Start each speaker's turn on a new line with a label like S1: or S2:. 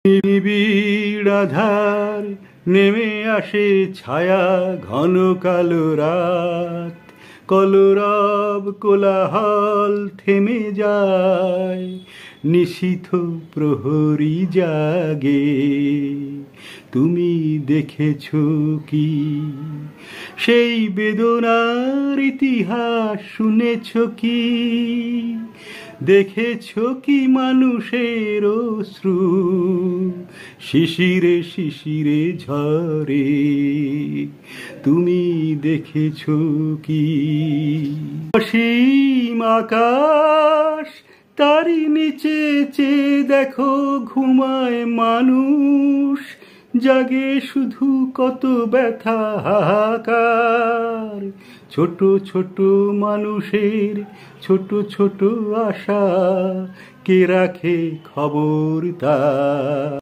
S1: নিবিড় আধার নেমে আসে ছায়া, ঘন কালো রাত, কলরব কোলাহল থেমে যায়, নিশীথ প্রহরী জাগে। তুমি দেখেছো কি সেই বেদনার ইতিহাস? শুনেছো কি, দেখেছো কি মানুষের অশ্রু শিশিরে শিশিরে ঝরে? তুমি দেখেছো কি অসীম আকাশ, তারই নিচে চেয়ে দেখো ঘুমায় মানুষ, জাগে শুধু কত ব্যথা হাহাকার। ছোট ছোট মানুষের ছোট ছোট আশা, কে রাখে খবর তার?